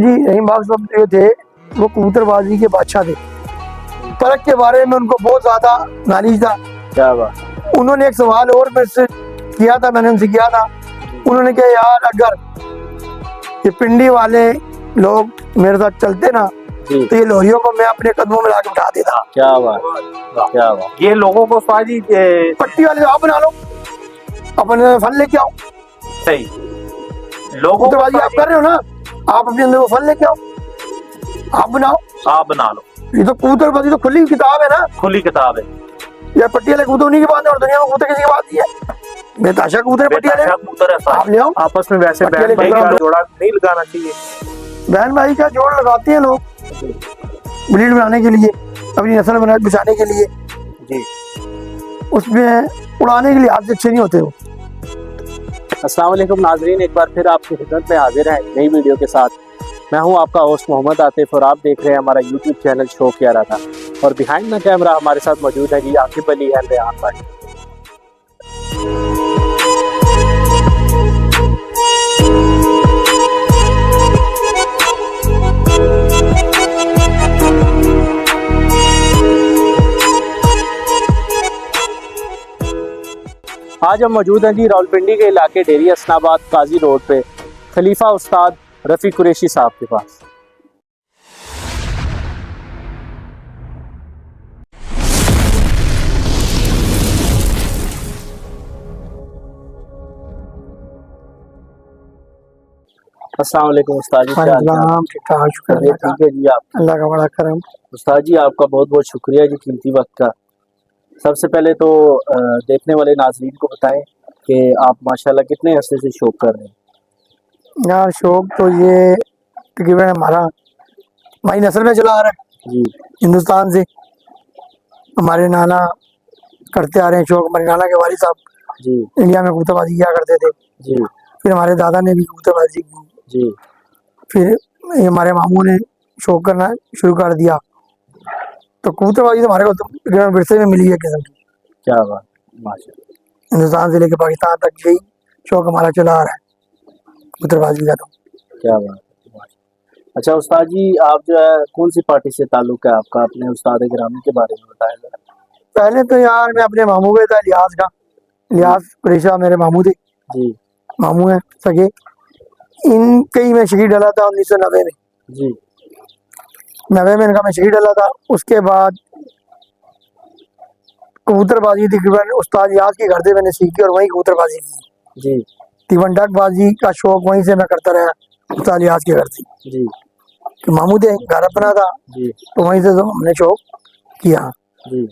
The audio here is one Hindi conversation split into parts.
जी रहीम बाग साहब जो थे वो कबूतरबाजी के बादशाह थे। तरक के बारे में उनको बहुत ज्यादा नॉलेज था। क्या बात। उन्होंने एक सवाल और मुझसे किया था, मैंने उनसे किया था। उन्होंने कहा यार अगर ये पिंडी वाले लोग मेरे साथ चलते ना तो ये लोरियों को मैं अपने कदमों में लाके उठा देता। क्या बात, क्या बात। ये लोगों को स्वाजी पट्टी वाले आप बना लो, अपने फल लेके आओ। सही लोगों को कबूतरबाजी आप कर रहे हो ना, आप अपने अंदर वो फल लेके आओ, आप बनाओ, आप बना लो। ये तो कबूतरबाजी तो खुली किताब है ना, खुली किताब है। या पट्टी वाले कबूतर उन्हीं की बात है और दुनिया में कबूतर किसी की बात नहीं है। बेताशा कबूतर पट्टी वाले कबूतर है, आप ले आओ। आपस में वैसे बहन भाई का जोड़ा नहीं लगाना चाहिए। बहन भाई का जोड़ लगाते हैं लोग ब्रीड बनाने के लिए, अपनी नस्ल बचाने के लिए जी। उसमें उड़ाने के लिए हाथ से अच्छे नहीं होते वो। अस्सलाम वालेकुम नाजरीन, एक बार फिर आपकी खिदमत में हाजिर है नई वीडियो के साथ। मैं हूं आपका होस्ट मोहम्मद आतिफ और आप देख रहे हैं हमारा यूट्यूब चैनल शो किया रहा था। और बिहाइंड द कैमरा हमारे साथ मौजूद है जी आकिब अली एंड रेहान भाई। आज हम मौजूद हैं जी रावलपिंडी के इलाके डेरी हसनाबाद काजी रोड पे खलीफा उस्ताद रफ़ी कुरैशी साहब के पास। अस्सलाम वालेकुम उस्ताद जी, क्या हाल है? ठीक ठाक, शुक्र ठीक है जी। आप अल्लाह का बड़ा करम। उस्ताद जी आपका बहुत बहुत शुक्रिया जी कीमती वक्त का। सबसे पहले तो देखने वाले नाजरीन को बताएं कि आप माशाल्लाह कितने अरसे से शौक कर रहे हैं। यार शौक तो ये तकरीबन हमारा हमारी नस्ल में चला आ रहा है जी। हिंदुस्तान से। हमारे नाना करते आ रहे हैं शौक, हमारे नाना के वालिद साहब जी इंडिया में कबूतरबाजी किया करते थे। जी फिर हमारे दादा ने भी कबूतरबाजी की। जी। फिर ये हमारे मामू ने शौक करना शुरू कर दिया। तो कबूतरबाजी तो हमारे को तकरीबन विरसे में मिली है किस्म की। क्या बात, माशाल्लाह। हिंदुस्तान से लेकर पाकिस्तान तक यही शौक हमारा चला आ रहा है कबूतरबाजी का। तो क्या बात, माशाल्लाह। अच्छा उस्ताद जी आप जो है कौन सी पार्टी से ताल्लुक है आपका? अपने उस्ताद गिरामी के बारे में बताया जरा। पहले तो यार मैं अपने मामू का था, लिहाज का। लिहाज कुरैशी मेरे मामू थे, जी मामू है सगे। इनके ही मैं शरीर डाला था 1990 में। जी 90 में इनका मैं शरीर डाला था। उसके बाद कबूतरबाजी तकरीबन उस्ताद याद के घर से मैंने सीखी और वहीं कबूतरबाजी की जी। तीवंडक बाजी का शौक वहीं से मैं करता रहा उस्ताद याद के घर से। जी कि मामू थे, घर अपना था, जी तो वहीं से तो हमने शौक किया। जी।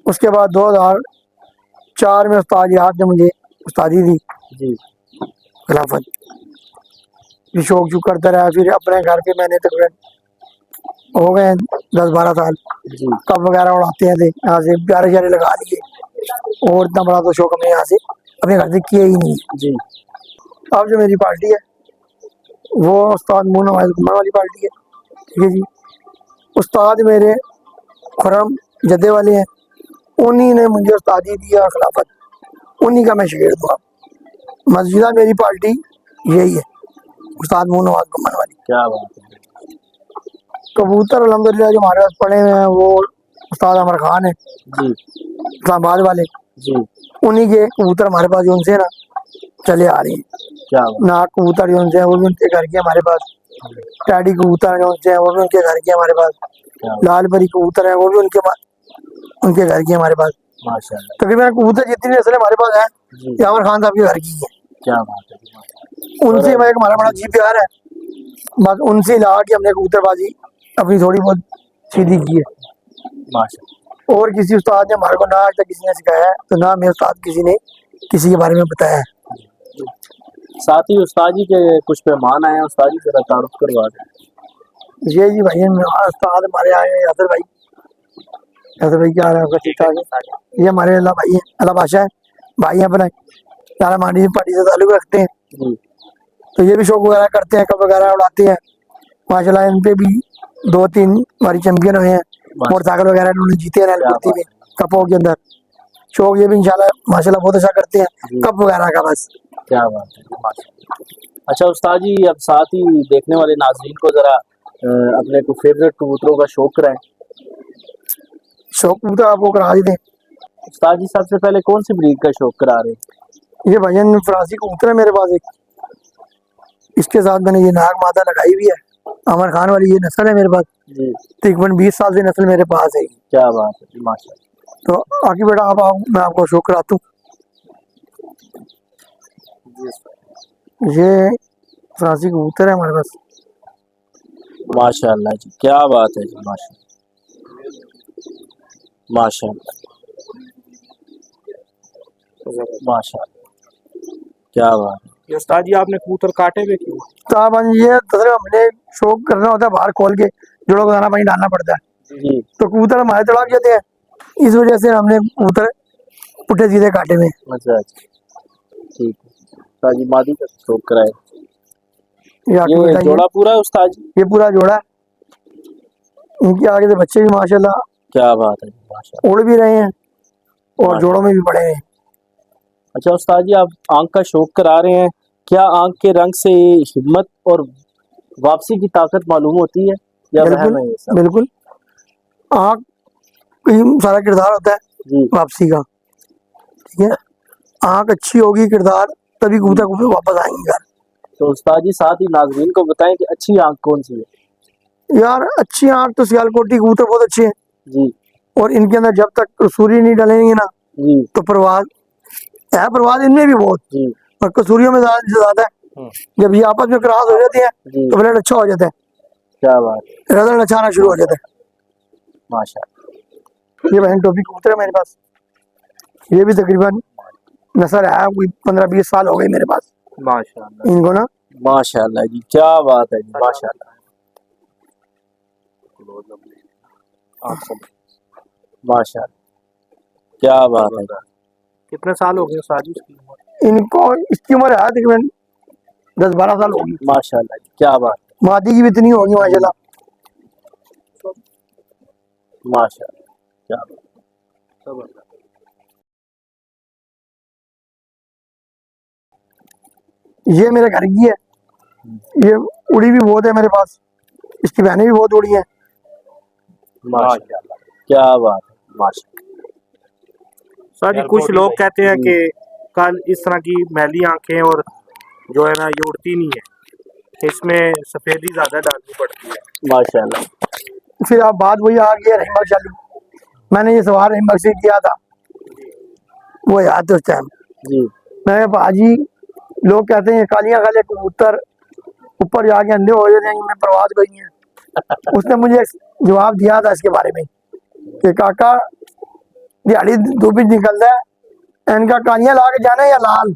उसके बाद 2004 में उस्ताद याद ने मुझे उस्तादी दी जी खिलाफत। फिर शौक चूक करता रहा। फिर अपने घर पे मैंने तकरीबन हो गए 10-12 साल जी। कप वगैरह उड़ाते हैं थे, यहाँ से प्यारे प्यारे लगा लिए। और इतना बड़ा तो शौक हमने यहाँ से अपने घर से किया ही नहीं। जी। अब जो मेरी पार्टी है वो उस्ताद मोहन कुमार वाली पार्टी है, ठीक है जी। उस्ताद मेरे खुरम जद्दे वाले हैं, उन्हीं ने मुझे उस्तादी दिया खिलाफत, उन्हीं का मैं शागिर्द हुआ। मस्जिदा मेरी पार्टी यही है, उस्ताद मोहन कुमार वाली। क्या बात है। कबूतर अल्हम्दुलिल्लाह जो हमारे पास पड़े हुए हैं वो उस्ताद अमर खान है जी इस्लामाबाद वाले, जी। उन्हीं के कबूतर हमारे पास जो उनसे ना चले आ रहे हैं। क्या बात। नाक कबूतर जो उनसे है वो भी उनके घर के हमारे पास। टैडी कबूतर जो उनसे है वो भी उनके घर के हमारे पास। लाल परी कबूतर है वो भी उनके घर की हमारे पास। माशाल्लाह। तकरीबन कबूतर जितनी नस्लें हमारे पास है ये अमर खान साहब के घर की है। क्या बात है। उनसे हमारा बड़ा जी प्यार है, बस उनसे ला के हमने कबूतरबाजी अपनी थोड़ी बहुत सीधी की है। माशाल्लाह। और किसी उस्ताद ने हमारे को ना आज तक किसी ने सिखाया है, तो ना मेरे उस्ताद किसी ने किसी के बारे में बताया है। साथ ही उस्ताद जी के कुछ मेहमान आए हैं, उस्ताद जी जरा तारुफ करवा दें। ये जी भाई उस्ताद हमारे आए हैं यासर भाई। यासर भाई क्या हाल है आपका? ठीक ठाक है। ये हमारे अल्लाह भाई है, अल्लाह बादशाह है भाई हैं अपने, यार हमारी पार्टी से ताल्लुक रखते हैं। तो ये भी शौक वगैरह करते हैं, कप वगैरह उड़ाते हैं माशाल्लाह। इन पे भी 2-3 हमारी चैंपियन हुए हैं, मोटरसाइकिल वगैरह उन्होंने जीते हैं कुर्ती में कपों के अंदर। शौक ये भी इंशाल्लाह माशाल्लाह बहुत अच्छा करते हैं कप वगैरह का। बस क्या बात है। अच्छा उस्ताद जी, अब साथ ही देखने वाले नाजरीन को जरा अपने को फेवरेट कबूतरों का शौक कराएं। शौक कबूतर आपको करा ही दें। उस्ताद जी सबसे पहले कौन सी ब्रीड का शौक करा रहे हैं? ये भजन फरासी कबूतर है मेरे पास एक, इसके साथ मैंने ये नाग माता लगाई भी है। अमर खान वाली ये नस्ल है मेरे पास, जी तकरीबन 20 साल से नस्ल मेरे पास है। क्या बात है जी, माशाल्लाह। तो आगे बेटा आप आओ, मैं आपको शौक कराता हूँ। ये फरासी कबूतर है हमारे पास। माशाल्लाह जी, क्या बात है जी, माशाल्लाह माशाल्लाह माशाल्लाह, क्या बात है। ये उस्ताद जी आपने कबूतर काटे हुए क्यों? तो अब ये दरअसल हमने शौक करना होता है, बाहर खोल के जोड़ों को दाना पानी डालना पड़ता है, जी तो कबूतर हमारे तड़ाक जाते हैं। इस वजह से हमने कबूतर पुट्ठे सीधे काटे हुए हैं। अच्छा अच्छा, ठीक है उस्ताद जी, मादी का शौक कराए। ये आगे ये बताइए। जोड़ा पूरा है उस्ताद जी? ये पूरा जोड़ा है। इनके आगे से बच्चे भी माशाल्लाह क्या बात है जी, माशाल्लाह। उड़ भी रहे हैं और माशाल्लाह। जोड़ों में भी पड़े हैं। अच्छा उस्ताद जी, आप आंख का शौक करा रहे हैं, क्या आंख के रंग से हिम्मत और वापसी की ताकत मालूम होती है या वहम बिल्कुल है ये सब? बिल्कुल, आँख का ही सारा किरदार होता है जी वापसी का। ठीक है, आँख अच्छी होगी किरदार, तभी कबूतर कबूतर वापस आएंगे घर। तो उस्ताद जी साथ ही नाजरीन को बताएं कि अच्छी आंख कौन सी है। यार अच्छी आँख तो सियालकोटी कबूतर बहुत अच्छे हैं, जी और इनके अंदर जब तक कसूरी नहीं डलेंगे ना जी तो परवाज है, परवाज इनमें भी बहुत, जी और कसूरियों में ज्यादा है। जब ये आपस में क्रॉस हो जाते हैं जी, तो ब्लड अच्छा हो जाता है, क्या बात है, रिजल्ट अच्छा आना शुरू हो जाता माशाल्लाह। है। ये बहन टोपी कबूतर है मेरे पास, ये भी तकरीबन नस्ल है कोई 15-20 साल हो गए मेरे पास माशाल्लाह इनको ना। माशाल्लाह जी, क्या बात है जी, माशाल्लाह माशाल्लाह, क्या बात है। कितने साल हो गए उस्ताद जी उसकी उम्र? इनको इसकी उम्र है तकरीबन 10-12 साल होगी। माशाल्लाह जी, क्या बात मादी की भी इतनी होगी माशाल्लाह। है, माशाल्लाह, क्या बात है। ये मेरे घर की है, ये उड़ी भी बहुत है मेरे पास, इसकी बहनें भी बहुत उड़ी हैं। माशाल्लाह, क्या बात है, माशाल्लाह। उस्ताद जी कुछ लोग कहते हैं कि कल इस तरह की मैली आंखें और जो है ना ये उड़ती नहीं है, इसमें सफेदी ज्यादा डालनी पड़ती है। माशाल्लाह फिर आप बात वही आ गई रहीम बख्श चालू, मैंने ये सवाल रहीम बख्श से किया था, वो याद है उस टाइम। जी मैं बाजी लोग कहते हैं कालियां काले कबूतर ऊपर जाके अंधे हो जाते हैं, मैं प्रवास गई है। उसने मुझे एक जवाब दिया था इसके बारे में कि काका दिहाड़ी धूप निकलता है, इनका कालियां ला के जाना है या लाल।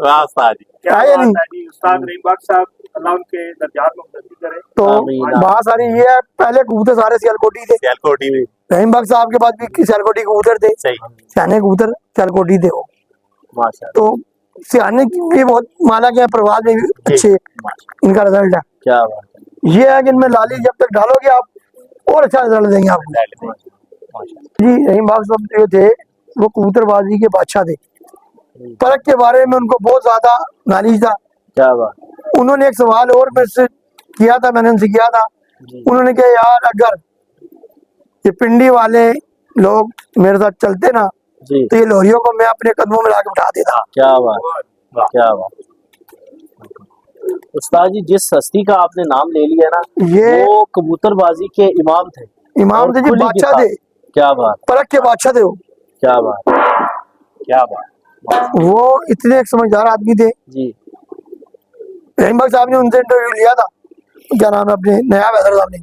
वाह उस्ताद जी, क्या है या बात नहीं? है जी, उस्ताद रहीम बख्श साहब अल्लाह उनके दर्जात में बुलंदी करे। तो आमीन। बात सारी ये है, पहले कबूतर सारे सियालकोटी थे, सियालकोटी में रहीम बख्श साहब के पास भी सियालकोटी कबूतर थे, सही, सियाने कबूतर सियालकोटी थे वो। माशाल्लाह, तो सियाने की भी बहुत माना गया, प्रवास में भी अच्छे माशाल्लाह, इनका रिजल्ट है। क्या बात है, ये है कि इनमें लाली जब तक डालोगे आप और अच्छा रिजल्ट देंगे आपको। माशाल्लाह, जी रहीम बाग साहब जो थे वो कबूतरबाजी के बादशाह थे, परख के बारे में उनको बहुत ज्यादा नॉलेज था। क्या बात, उन्होंने एक सवाल और मुझसे किया था, मैंने उनसे किया था, जी उन्होंने कहा यार अगर ये पिंडी वाले लोग मेरे साथ चलते ना जी, तो ये लोरियों को मैं अपने कदमों में लाके उठा देता। क्या बात, क्या बात। उस्ताद जी जिस हस्ती का आपने नाम ले लिया ना, ये वो कबूतरबाजी के इमाम थे, इमाम और थे जी, खुली बादशाह किताब। थे, क्या बात, परख के बादशाह थे वो। क्या बात, क्या बात, वो इतने एक समझदार आदमी थे। जी रहीम बाग साहब ने उनसे इंटरव्यू लिया था, क्या नाम है अपने नया हैदर साहब ने,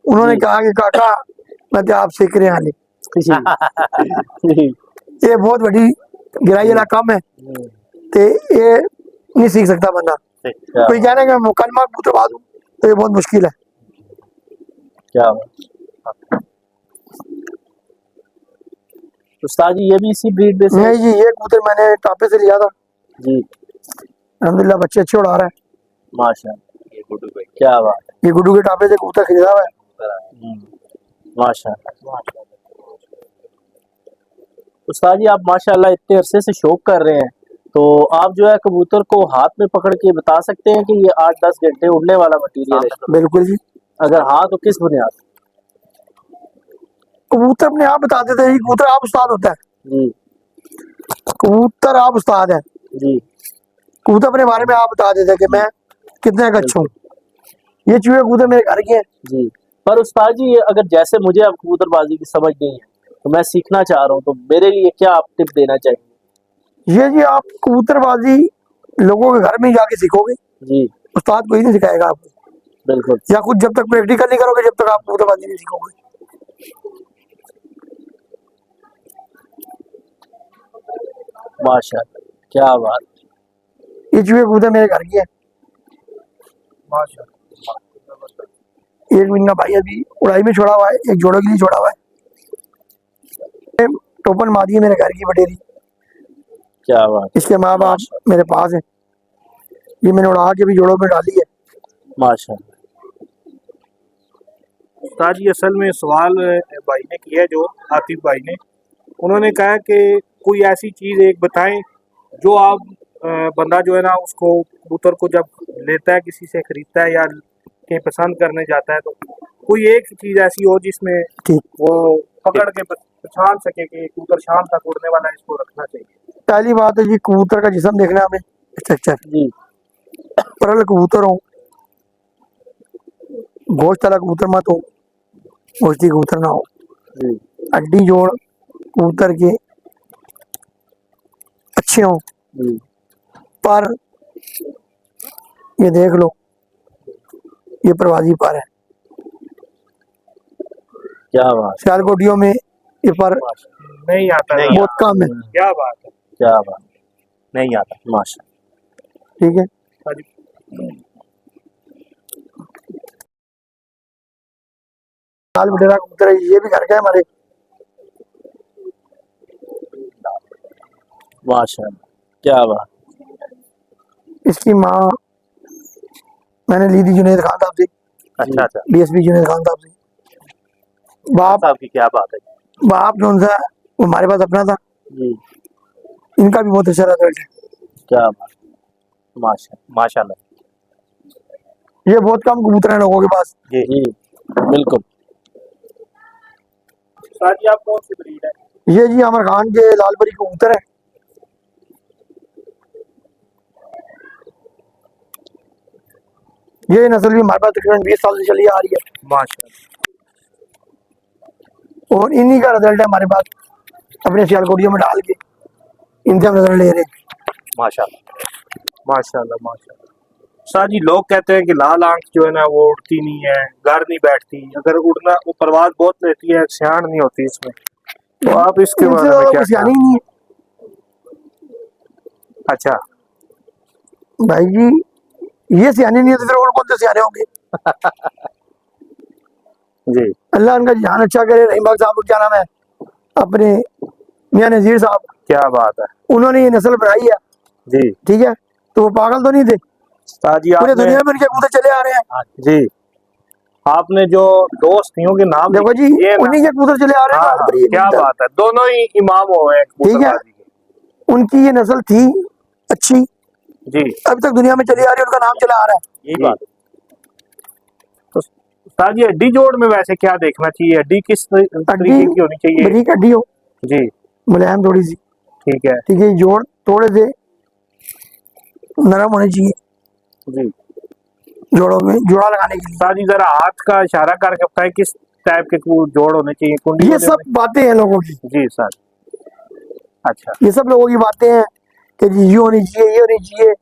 उन्होंने जी। कहा कि काका मैं तो आप सीख रहे हैं, जी, ये बहुत बड़ी गिराई वाला काम है, ते ये नहीं सीख सकता बंदा। क्या कोई कहने का मुकलमा कबूतरबाज हूँ तो ये बहुत मुश्किल है। क्या बात। उस्ताद जी ये भी इसी ब्रीड में से? नहीं जी, ये कबूतर मैंने टापे से लिया था, जी अल्हम्दुलिल्लाह बच्चे अच्छे उड़ा रहा है। माशाल्लाह, क्या बात है, ये गुड्डू के टापे से कबूतर खरीदा हुआ है। माशाल्लाह। उस्ताद जी आप माशाल्लाह इतने अरसे से शौक कर रहे हैं, तो आप जो है कबूतर को हाथ में पकड़ के बता सकते हैं कि ये 8-10 घंटे उड़ने वाला मटीरियल है? बिल्कुल जी। अगर हाँ तो किस बुनियाद? कबूतर अपने आप बता देते हैं, कबूतर आप उस्ताद होता है, जी कबूतर आप उस्ताद है, जी कबूतर अपने बारे में आप बता देते हैं कि मैं कितने का अच्छा हूँ। ये चूहे कबूतर मेरे घर के हैं। जी। पर उस्ताद जी अगर जैसे मुझे अब कबूतरबाजी की समझ नहीं है तो मैं सीखना चाह रहा हूँ, तो मेरे लिए क्या आप टिप देना चाहेंगे? ये जी आप कबूतरबाजी लोगों के घर में जाके सीखोगे, जी उस्ताद कोई नहीं सिखाएगा आपको, बिल्कुल। या कुछ जब तक प्रैक्टिकल नहीं करोगे जब तक आप कबूतरबाजी नहीं सीखोगे। माशाल्लाह, क्या बात। ये चूहे कबूतर मेरे घर के हैं। एक इनका भाई अभी उड़ाई में छोड़ा हुआ है, एक जोड़ों के लिए छोड़ा हुआ है। टोपन मादी है मेरे घर की बटेरी, क्या बात। इसके माँ बाप मेरे पास है। ये मैंने उड़ा के भी जोड़ों में डाली है। माशाल्लाह। उस्ताद जी असल में सवाल भाई ने किया है, जो आतिफ भाई ने, उन्होंने कहा कि कोई ऐसी चीज़ एक बताएं जो आप बंदा जो है ना उसको कबूतर को जब लेता है, किसी से खरीदता है या कहीं पसंद करने जाता है, तो कोई एक चीज़ ऐसी हो जिसमें ठीक। वो पकड़ के पहचान सके कि कबूतर शाम तक उड़ने वाला है, इसको रखना चाहिए। पहली बात है जी, कबूतर का जिस्म देखना हमें, स्ट्रक्चर जी परल कबूतर हो, गोश्त वाला कबूतर मत हो, गोश्ती कबूतर ना हो। जी हड्डी जोड़ कबूतर के अच्छे हो, जी पर ये देख लो ये प्रवासी पर है, क्या बात। सियालकोटियों में ये पर नहीं आता है। बहुत कम है। क्या बात है। क्या बात, नहीं आता। माशाल्लाह। ठीक है। हाँ जी। लाल बटेरा कबूतर है, ये भी घर का है हमारे। माशाल्लाह, क्या बात। इसकी माँ मैंने ली थी जुनेद खान साहब से, अच्छा अच्छा। डीएसपी जुनेद खान साहब से। बाप साहब की क्या बात है। बाप जो सा वो हमारे पास अपना था। जी इनका भी बहुत अच्छा रिजल्ट है। क्या बात। माशाल्लाह। ये बहुत कम कबूतर है लोगों के पास। जी जी बिल्कुल। उस्ताद जी आप कौन सी ब्रीड है? ये जी अमर खान के लालपरी कबूतर है। ये नस्ल भी हमारे पास तकरीबन 20 साल से चली आ रही है, माशाल्लाह। और इन्हीं का रिजल्ट है हमारे पास। अपने सियालकोटियों में डाल के इनसे हम रिजल्ट ले रहे हैं। माशाल्लाह माशाल्लाह माशाल्लाह। उस्ताद जी लोग कहते हैं कि लाल आंख जो है ना वो उड़ती नहीं है, घर नहीं बैठती, अगर उड़ना वो परवाज बहुत लेती है, सियान नहीं होती इसमें, तो आप इसके इनसे बारे में ज्यादा क्या कुछ सियानी नहीं है अच्छा भाई जी। ये सियाने नहीं है तो फिर और कौन से सियाने होंगे। जी। अल्लाह उनका जान अच्छा करे। रहीम बाग साहब क्या नाम है अपने, मियां नजीर साहब, क्या बात है। उन्होंने ये नस्ल बनाई है। जी ठीक है, तो वो पागल तो नहीं थे। उस्ताद जी पूरे आपने दुनिया में इनके कबूतर चले आ रहे हैं। जी आपने जो दो हस्तियों के नाम देखो जी, लिए ना, उन्हीं के कबूतर चले आ रहे हैं हाँ लालपरी ये क्या कबूतर। बात है, दोनों ही इमाम हो गए ठीक है, कबूतरबाजी के। उनकी ये नस्ल थी अच्छी, जी अभी तक दुनिया में चली आ रही है, उनका नाम चला आ रहा है। यही बात है। तो उस्ताद जी हड्डी जोड़ में वैसे क्या देखना चाहिए, हड्डी किस तरीके की होनी चाहिए? बरीक हड्डी हो, जी मुलायम थोड़ी सी। ठीक है। ठीक है, जोड़ थोड़े से नरम होने चाहिए जी जोड़ों में, जोड़ा लगाने के लिए। उस्ताद जी जरा हाथ का इशारा करके बताएं किस टाइप के जोड़ होने चाहिए, कुंडी ये वाले सब बातें हैं लोगों की, जी सर। अच्छा ये सब लोगों की बातें हैं कि जी ये होनी चाहिए, ये होनी चाहिए।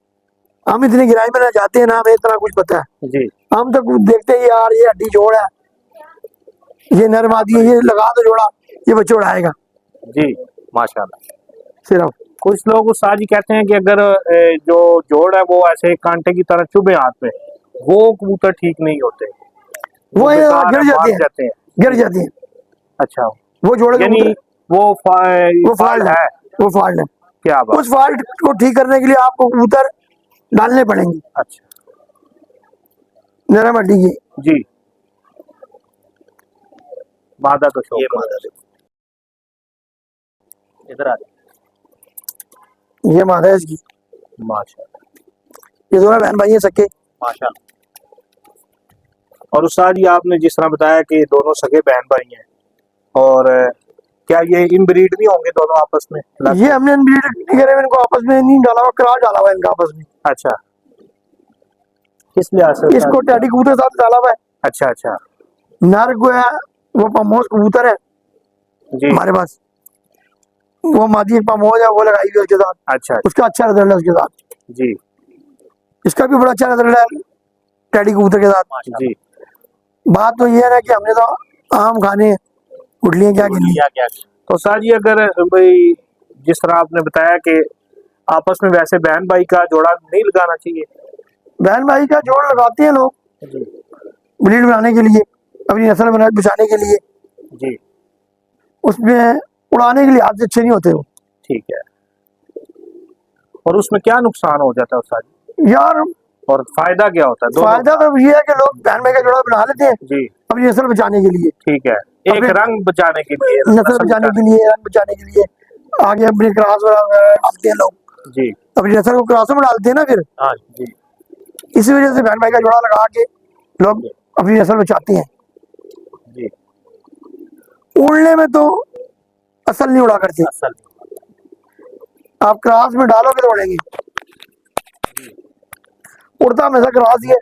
हम इतनी गहराई में ना जाते हैं ना, हमें इतना कुछ पता है। जी हम तो कुछ देखते हैं यार ये हड्डी जोड़ है, ये नरम आती है, ये लगा दो जोड़ा, ये बच्चे उड़ाएगा जी माशाल्लाह। सिर्फ। कुछ लोग उस्ताद जी कहते हैं कि अगर जो जोड़ है वो ऐसे कांटे की तरह चुभे हाथ में, वो कबूतर ठीक नहीं होते, वो बेकार गिर है, जाते भाग हैं, जाते हैं। गिर जाते हैं। अच्छा वो जोड़े यानी कबूतर वो वो फॉल्ट फॉल्ट है, है। वो फॉल्ट है। क्या बात। उस फॉल्ट को ठीक करने के लिए आपको कबूतर डालने पड़ेंगे अच्छा नरम हड्डी की। जी मादा तो शो ये मादा इधर आ जाओ। ये मादा है इसकी। माशाल्लाह ये दोनों बहन भाई हैं सके। माशाल्लाह। और उस्ताद जी आपने जिस तरह बताया कि दोनों सगे बहन भाई हैं, और क्या ये इनब्रीड नहीं होंगे दोनों आपस में? ये हमने इनब्रीड नहीं करे, इनको आपस में नहीं डाला हुआ, क्रॉस डाला हुआ है इनका आपस में। अच्छा, किस लिहाज से? इसको टैडी कबूतर साथ डाला हुआ है। अच्छा अच्छा नर को है वो पमोज कबूतर है जी। हमारे पास, वो मादी एक पमोज है, वो लगाई हुई है उसके साथ। अच्छा उसका अच्छा रिजल्ट है उसके साथ। जी इसका भी बड़ा अच्छा रिजल्ट है टैडी कबूतर के साथ। जी। बात तो ये है ना कि हमने तो आम खाने, गुठलियां क्या गिनी। तो उस्ताद जी अगर भाई जिस तरह आपने बताया कि आपस में वैसे बहन भाई का जोड़ा नहीं लगाना चाहिए? बहन भाई का जोड़ लगाते हैं लोग जी ब्रीड बनाने के लिए, अपनी नस्ल बचाने के लिए। जी उसमें उड़ाने के लिए हाथ से अच्छे नहीं होते वो। ठीक है। और उसमें क्या नुकसान हो जाता है उस्ताद जी, यार और फायदा क्या होता है? दोनों फायदा तो ये है कि लोग बहन भाई का जोड़ा बना लेते हैं जी अपनी नस्ल बचाने के लिए, ठीक है। एक अपने- रंग बचाने के लिए, नस्ल बचाने के लिए, रंग बचाने के लिए, आगे अपने क्रॉस वगैरह डालते हैं लोग, जी अपनी नस्ल को क्रॉसों में डालते हैं ना फिर। हाँ जी इसी वजह से बहन भाई का जोड़ा लगा के लोग अपनी नस्ल बचाते हैं। जी। उड़ने में तो असल नहीं उड़ा करते, असल आप क्रॉस में डालोगे तो उड़ेंगे। उड़ता हमेशा क्रॉस ही है।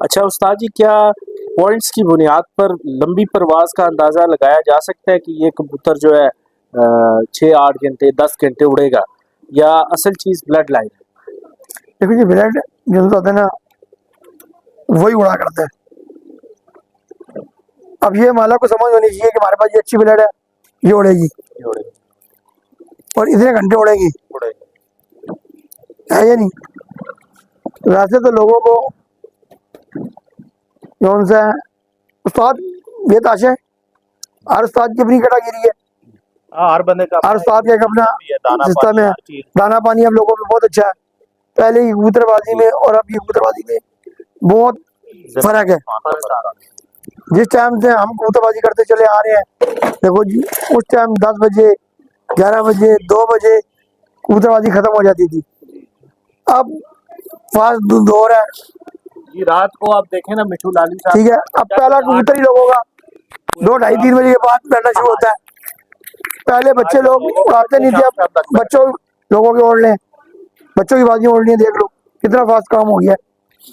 अच्छा उस्ताद जी, क्या पॉइंट्स की बुनियाद पर लंबी परवाज का अंदाजा लगाया जा सकता है कि ये कबूतर जो है 6-8 घंटे 10 घंटे उड़ेगा, या असल चीज ब्लड लाइन है? देखो जी ब्लड जो होता है ना वही उड़ा करता है। अब ये माला को समझ होनी चाहिए कि हमारे पास ये अच्छी ब्लड है, ये उड़ेगी ये उड़ेगा, और इतने घंटे उड़ेगी, उड़ेगा। है या नहीं? वैसे तो लोगों को कौन सा उस्ताद ये ताशा है, हर उस्ताद की अपनी कैटेगरी है, हाँ, हर बंदे का हर उस्ताद का एक अपना दाना सिस्टम है। हर चीज। दाना पानी अब लोगों में बहुत अच्छा है, पहले की कबूतरबाजी में और अब की कबूतरबाजी में बहुत फर्क है। जिस टाइम से हम कबूतरबाजी करते चले आ रहे हैं, देखो जी उस टाइम 10 बजे 11 बजे 2 बजे कबूतरबाजी खत्म हो जाती थी। अब फास्ट दौर है, जी रात को आप देखें ना मिठू लाली साहब, ठीक है। अब पहला कबूतर ही लोगों का 2 ढाई 3 बजे के बाद बैठना शुरू होता है। पहले बच्चे लोग उड़ाते नहीं थे, अब बच्चों लोगों के ओढ़ लें, बच्चों की बाजियां ओढ़ ली, देख लो कितना फास्ट काम हो गया है।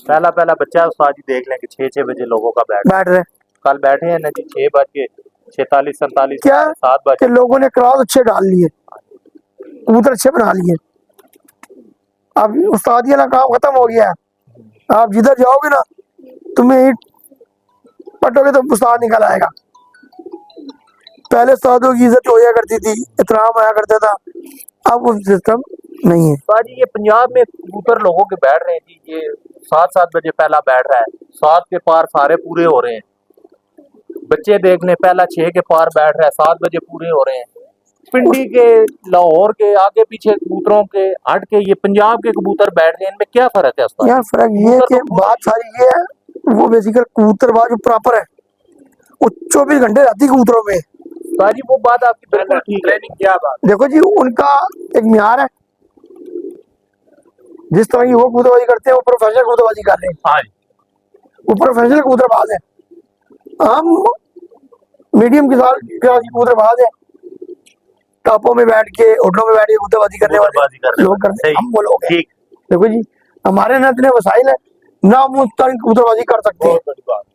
पहला बच्चा उस्ताद जी देख लें कि 6 बजे लोगों का बैठ रहे कल बैठे हैं ना जी 6:46 क्या 7 कि लोगों ने क्रॉस अच्छे डाल लिए, कबूतर अच्छे बना लिए। अब उस्तादी वाला काम खत्म हो गया है। आप जिधर जाओगे ना तुम्हें ईंट पटोगे तो उस्ताद निकल आएगा। पहले उस्तादों की इज्जत हो जाया करती थी, एहतराम आया करता था, अब वो सिस्टम नहीं है। उस्ताद जी ये पंजाब में कबूतर लोगों के बैठ रहे हैं जी, ये 7 बजे पहला बैठ रहा है, 7 के पार सारे पूरे हो रहे हैं। बच्चे देख लें, पहला 6 के पार बैठ रहा है, 7 बजे पूरे हो रहे हैं। पिंडी के, लाहौर के आगे पीछे कबूतरों के हट के ये पंजाब के कबूतर बैठ रहे हैं, इनमें क्या फर्क है उस्ताद? यार फर्क ये है कि बात सारी ये है, वो बेसिकल कबूतरबाज जो प्रॉपर है वो 24 घंटे रहती कबूतरों में। उस्ताद जी वो बात आपकी बिल्कुल ठीक है। क्या बात? देखो जी उनका एक म्यार है, जिस तरह की वो कबूतरबाजी करते हैं वो प्रोफेशनल कबूतरबाजी कर रहे हैं। हाँ जी वो प्रोफेशनल कबूतरबाज है, हम मीडियम के साथ कबूतरबाज है, टापों में बैठ के होटलों में बैठ के कबूतरबाजी करने वाले लोग करते हैं, हम वो लोग हैं। देखो जी हमारे ना इतने वसाइल है ना हम उस तरह की कबूतरबाजी कर सकते हैं।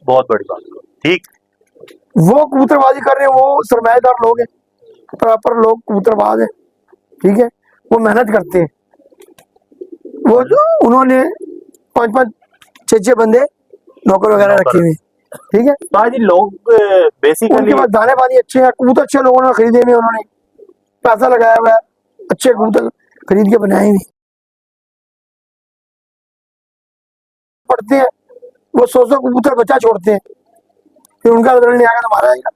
बहुत बड़ी बात। ठीक, वो कबूतरबाजी कर रहे हैं वो सरमाएदार लोग हैं, प्रॉपर लोग कबूतरबाज है, ठीक है। वो मेहनत करते हैं, वो जो उन्होंने 5-5 6-6 बंदे नौकर वगैरह रखे हुए हैं, ठीक है। उस्ताद जी लोग बेसिकली उनके पास दाने पानी अच्छे हैं, कबूतर अच्छे लोगों ने खरीदे हुए, उन्होंने पैसा लगाया हुआ है, अच्छे कबूतर खरीद के बनाए हुए पड़ते हैं। वो 100 कबूतर बचा छोड़ते हैं, फिर उनका रिजल्ट नहीं आएगा तो हमारा आएगा।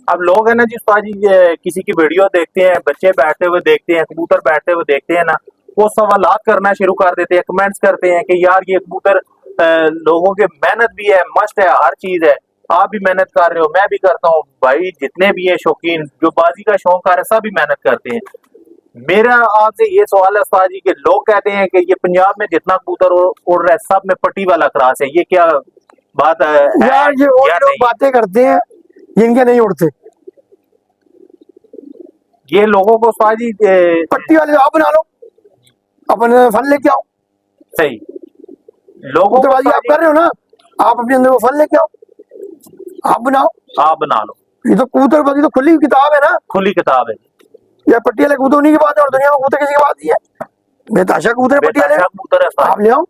अब लोग है ना जी उस्ताद जी ये किसी की वीडियो देखते हैं, बच्चे बैठते हुए देखते हैं, कबूतर बैठते हुए देखते हैं ना, वो सवालात करना शुरू कर देते हैं, कमेंट्स करते हैं कि यार ये कबूतर लोगों के मेहनत भी है, मस्ट है, हर चीज है, आप भी मेहनत कर रहे हो, मैं भी करता हूँ भाई, जितने भी हैं शौकीन जो बाजी का शौक कर रहे हैं, सभी मेहनत करते हैं। मेरा आपसे ये सवाल है उस्ताद जी, के लोग कहते हैं कि ये पंजाब में जितना कबूतर उड़ रहा है सब में पट्टी वाला क्रास है, ये क्या बात है यार ये वो या लोग नहीं? बातें करते हैं जिनके नहीं उड़ते। ये लोगों को उस्ताद जी पट्टी वाले आप बना लो, अपन फल लेके आओ। सही लोगों को कबूतरबाजी आप उस्ताद कर रहे हो ना, आप अपने अंदर वो फल लेके आओ, आप बनाओ। जी, आप बना लो, ये तो कबूतरबाजी तो खुली किताब है ना, खुली किताब है। या पट्टी वाले कबूतर उन्हीं की बात है और दुनिया में कबूतर किसी की बात नहीं है। बेताशा कबूतर है पट्टी वाले, बेताशा कबूतर है उस्ताद आप जी। ले आओ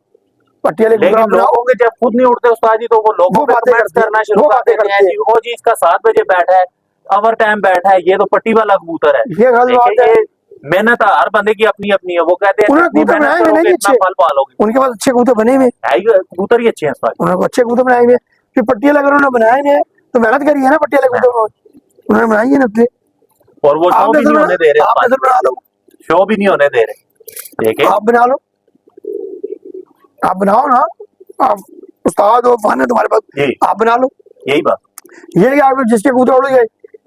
पट्टी वाले कबूतर लेकिन आप बनाओ। लोगों के जब खुद नहीं उड़ते उस्ताद जी, तो वो लोगों वो पे बातें कमेंट्स करते हैं, करना शुरू वो कर बातें देते हैं करते जी, वो जी इसका 7 बजे बैठा है, ओवर टाइम बैठा है, ये तो पट्टी वाला कबूतर है। ये गलत बात देखिए, है। ये मेहनत हर बंदे की अपनी अपनी है। वो कहते हैं उन्होंने जितनी कबूतर मेहनत बनाए हुए करोगे नहीं इतना अच्छे, फल पालोगे। उनके पास अच्छे कबूतर बने हुए, है ही, कबूतर ही अच्छे हैं उस्ताद जी। उन्होंने अच्छे कबूतर बनाए हुए। फिर पट्टी वाले अगर उन्होंने बनाए हुए तो मेहनत करी है ना पट्टी वाले कबूतर, उन्होंने बनाई है ना अपने। और वो शो आप भी नहीं होने दे रहे आप उस्ताद नजर बना लो, जी, शो भी नहीं होने दे रहे। देखिए आप बना लो, आप बनाओ ना, आप उस्ताद हो, फन है तुम्हारे पास, जी, आप बना लो। यही बात। ये है कि आप जिसके कबूतर उड़ गए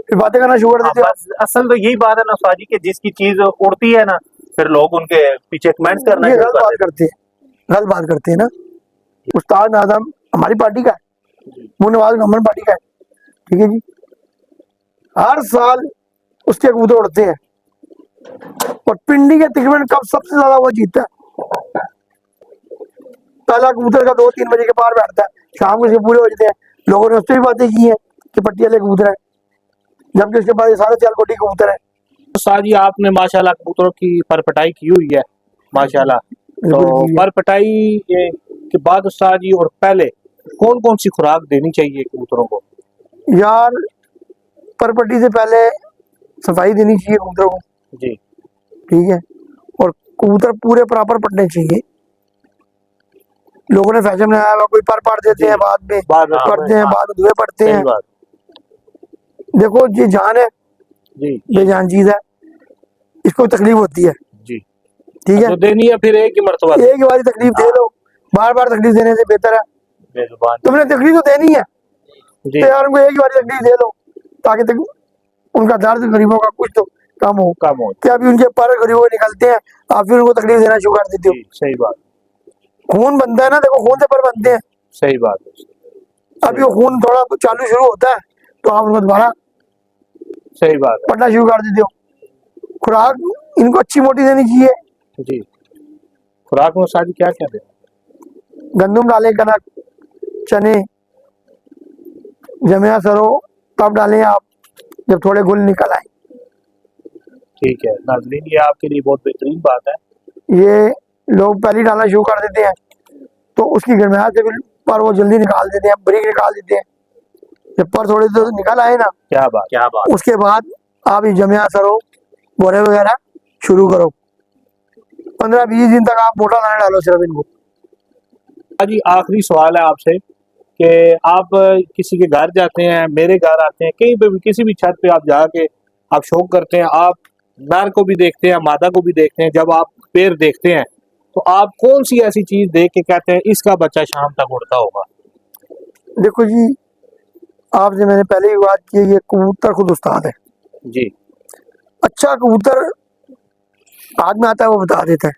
फिर बातें करना शुरू कर हाँ, देते हो। बस असल तो यही बात है ना उस्ताद जी, कि जिसकी चीज उड़ती है ना, फिर लोग उनके पीछे कमेंट्स करना ये शुरू गलत कर बात देते करते हैं, गलत बात करते हैं ना। उस्ताद आजम हमारी पार्टी का है, मुन्नवाज गवर्नमेंट पार्टी का है, ठीक है जी। हर साल उसके कबूतर उड़ते हैं और पिंडी के तकरीबन कब सबसे ज्यादा वो जीतता है। पहला कबूतर का 2-3 बजे के पार बैठता है, शाम को से पूरे हो जाते हैं। लोगों ने उससे भी बातें की हैं कि पट्टी वाले कबूतर है, जबकि उसके पास ये सारे सियालकोटी कबूतर है। उस्ताद जी आपने माशाल्लाह कबूतरों की परपटाई की हुई है माशाल्लाह। तो बिल्कुल जी। परपटाई के बाद उस्ताद जी और पहले कौन कौन सी खुराक देनी चाहिए कबूतरों को? यार पर पट्टी से पहले सफाई देनी चाहिए कबूतरों को, जी ठीक है, और कबूतर पूरे प्रॉपर पड़ने चाहिए। लोगों ने फैशन बनाया हुआ, कोई पर पड़ देते जी। हैं, बाद में बाद में पढ़ते हैं, हाँ। बाद में दुए पढ़ते सही हैं। बात। देखो ये जान है, जी बेजान चीज है, इसको तकलीफ होती है, जी, ठीक है। तो देनी है फिर एक ही मरतबा एक ही बारी तकलीफ दे दो, बार बार तकलीफ देने से बेहतर है बेजुबान। तुमने तकलीफ तो देनी है, जी तो यार उनको एक ही बारी तकलीफ दे दो, ताकि उनका दर्द गरीबों का कुछ तो कम हो। कम हो। क्या अभी उनके पर गरीबों को निकलते हैं, आप फिर उनको तकलीफ देना शुरू कर देते हो। जी सही बात, खून बनता है ना, देखो खून से पर बनते हैं, सही बात है, अभी वो खून थोड़ा चालू शुरू होता है तो आप उनको दोबारा सही बात पढ़ना शुरू कर देते हो। खुराक इनको अच्छी मोटी देनी चाहिए, है। जी खुराक में उस्ताद जी क्या क्या दें? गंदम डालें, कनक, चने, जमिया सरो तब डालें आप जब थोड़े गुल निकल आए। ठीक है नाज़रीन, ये आपके लिए बहुत बेहतरीन बात है। ये लोग पहले ही डालना शुरू कर देते हैं तो उसकी गर्माहट से फिर पर वो जल्दी निकाल देते हैं, ब्रेक निकाल देते हैं। जब पर थोड़े तो निकल आए ना, क्या बात, क्या बात। उसके बाद आप ये जमिया सरो बोरे वगैरह शुरू करो। 15-20 दिन तक आप मोटा दाना डालो सिर्फ इनको। जी आखिरी सवाल है आपसे कि आप किसी के घर जाते हैं, मेरे घर आते हैं, कहीं पे भी किसी भी छत पे आप जाके आप शौक करते हैं, आप नर को भी देखते हैं, मादा को भी देखते हैं, जब आप पैर देखते हैं तो आप कौन सी ऐसी चीज देख के कहते हैं इसका बच्चा शाम तक उड़ता होगा? देखो जी, आपसे मैंने पहले ही बात की है, ये कबूतर खुद उस्ताद है। जी अच्छा कबूतर हाथ में आता है, वो बता देता है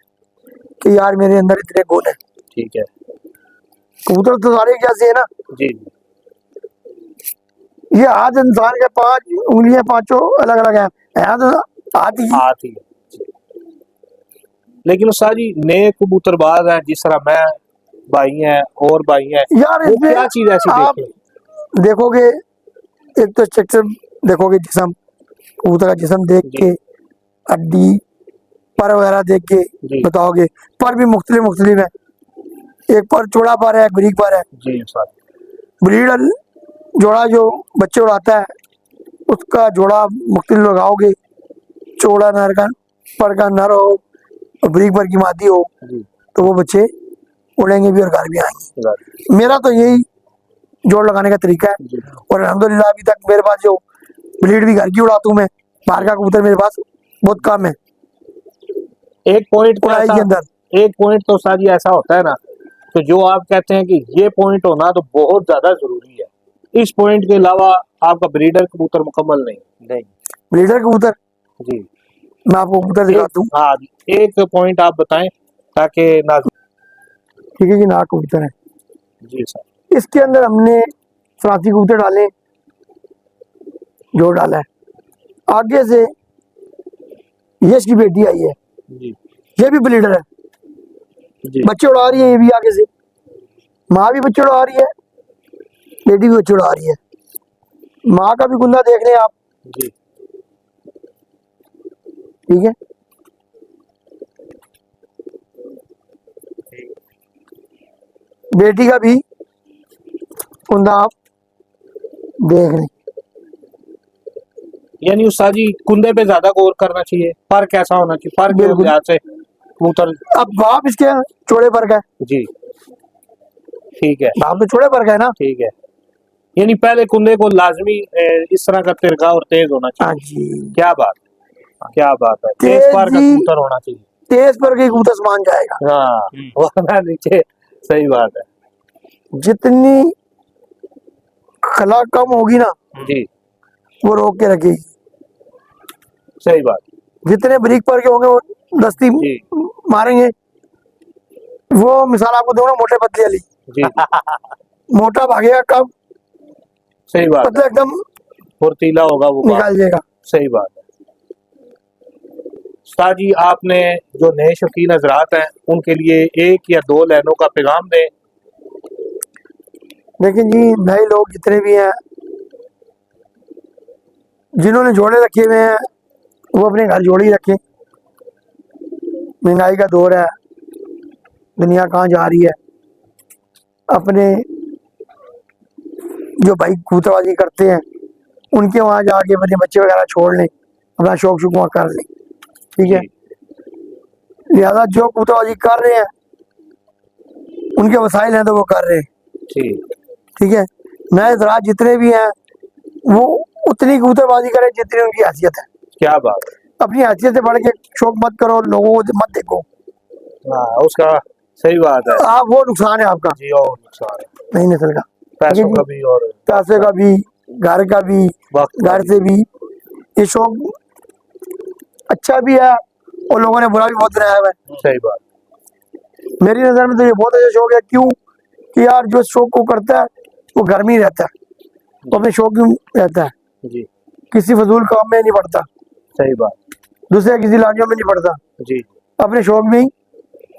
कि यार मेरे अंदर इतने गुण है। ठीक है। कबूतर तो सारे जैसे है ना, जी ये हाथ इंसान के 5 उंगलियां पांचों अलग अलग है, हाथ ही आती है। लेकिन उस्ताद जी नए कबूतरबाज हैं, जिस तरह मैं भाई हैं और भाई हैं, यार वो इसमें क्या चीज ऐसी आप देखें? देखोगे, एक तो स्ट्रक्चर देखोगे, जिसम कबूतर का जिसम देख जी। के, हड्डी पर वगैरह देख के जी। बताओगे। पर भी मुख्तलिफ है, एक पर चौड़ा पर है, एक बारीक पर है। जी उस्ताद। ब्रीड जोड़ा जो बच्चे उड़ाता है उसका जोड़ा मुख्तलिफ लगाओगे, चौड़ा नर का पर का नर हो और बारीक पर की मादी हो, जी तो वो बच्चे उड़ेंगे भी और घर भी आएंगे। उस्ताद। मेरा तो यही जोड़ लगाने का तरीका है। जी और अल्हम्दुलिल्लाह अभी तक मेरे पास जो ब्रीड भी घर की उड़ाता हूँ मैं, बाहर का कबूतर मेरे पास बहुत कम है एक पॉइंट तो उड़ाई ऐसा, के अंदर। एक पॉइंट तो उस्ताद जी ऐसा होता है ना, तो जो आप कहते हैं कि ये पॉइंट होना तो बहुत ज्यादा जरूरी है, इस पॉइंट के अलावा आपका ब्रीडर कबूतर मुकम्मल नहीं? नहीं। ब्रीडर कबूतर, जी मैं आपको कबूतर दिखाता हूँ। हाँ, एक पॉइंट आप बताएं ताकि ठीक है जी, नाक कबूतर है। जी सर। इसके अंदर हमने फरासी कबूतर डाले, जो डाला है। आगे से ये इसकी बेटी आई है, जी ये भी ब्रीडर है, जी बच्चे उड़ा रही है। ये भी आगे से माँ भी बच्चे उड़ा रही है, बेटी भी बच्चे उड़ा रही है। माँ का भी कुंदा देख रहे हैं आप, जी ठीक है। बेटी का भी कुंदा आप देख लें। यानी उस्ताद जी कुंदे पे ज्यादा गौर करना चाहिए, पर कैसा होना चाहिए, पर के बिल्कुल। लिहाज से कबूतर? अब बाप इसके चौड़े पर का है, जी ठीक है, बाप तो चौड़े पर का है ना। ठीक है। यानी पहले कुंदे को लाजमी इस तरह का तिरका और तेज होना हाँ चाहिए। जी, क्या बात, क्या बात है, तेज तेज पर का जी। कबूतर होना चाहिए। तेज पर के कबूतर समान जाएगा। हाँ वरना नीचे, सही बात है। जितनी खला कम होगी ना, जी वो रोक के रखेगी। सही बात। जितने ब्रिक पर के होंगे वो दस्ती जी मारेंगे। वो मिसाल आपको दूंगा, मोटे पतले वाली। जी मोटा भागेगा कब, सही बात है, पतला एकदम फुर्तीला होगा वो बात। निकाल जाएगा। सही बात है। उस्ताद जी आपने जो नए शौकीन हजरात हैं उनके लिए एक या दो लाइनों का पैगाम दें। लेकिन जी नए लोग जितने भी हैं, जिन्होंने जोड़े रखे हुए हैं, वो अपने घर जोड़े ही रखें। महंगाई का दौर है, दुनिया कहाँ जा रही है। अपने जो भाई कबूतरबाजी करते हैं, उनके वहाँ जाके अपने बच्चे वगैरह छोड़ लें, अपना शौक शुक वहाँ कर लें, ठीक है। लिहाजा जो कबूतरबाजी कर रहे हैं, उनके वसाइल हैं तो वो कर रहे हैं, ठीक ठीक है। नए हजरात जितने भी हैं, वो उतनी कबूतरबाजी करें जितनी उनकी हैसियत है। क्या बात है। अपनी हैसियत से बढ़ के शौक मत करो, लोगों को मत देखो। हाँ उसका सही बात है आप वो नुकसान है आपका, जी, और नुकसान है नई नस्ल का, पैसों का भी और पैसे का भी, घर का भी, वक्त का घर भी। से भी। ये शौक अच्छा भी है और लोगों ने बुरा भी बहुत बनाया हुआ है। सही बात। मेरी नजर में तो ये बहुत अच्छा शौक है। क्यों कि यार जो शौक को करता है वो घर में ही रहता है, वो अपने शौक में रहता है, जी किसी फजूल काम में नहीं पड़ता, सही बात। दूसरे किसी लागियों में नहीं पड़ता, जी अपने शौक में ही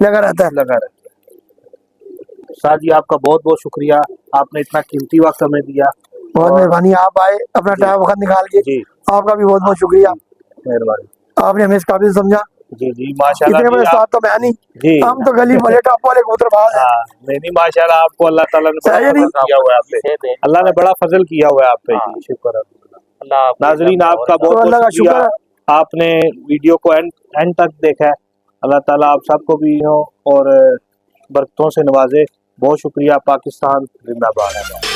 लगा रहता है। लगा रहे। उस्ताद जी आपका बहुत बहुत शुक्रिया, आपने इतना कीमती वक्त हमें दिया। बहुत मेहरबानी, आप आए अपना टाइम वक्त निकाल के, जी आपका भी बहुत बहुत शुक्रिया। मेहरबानी। आपने हमें इस काबिल समझा। जी जी माशाल्लाह। इतने बड़े जी, उस्ताद तो मैं नहीं, जी हम तो गली वाले टॉप वाले कबूतरबाज हैं। हाँ, नहीं माशाल्लाह, आपको अल्लाह ताला ने बड़ा सही है फजल नहीं? किया हुआ है आप पे, अल्लाह ने बड़ा फजल किया हुआ है आप पे। जी शुक्र है। नाजरीन आपका बहुत तो अल्लाह बहुत का शुक्रिया, शुक्र है। आपने वीडियो को एंड तक देखा है। अल्लाह ताला आप सबको भी हो और बरकतों से नवाजे। बहुत शुक्रिया। पाकिस्तान जिंदाबाद है।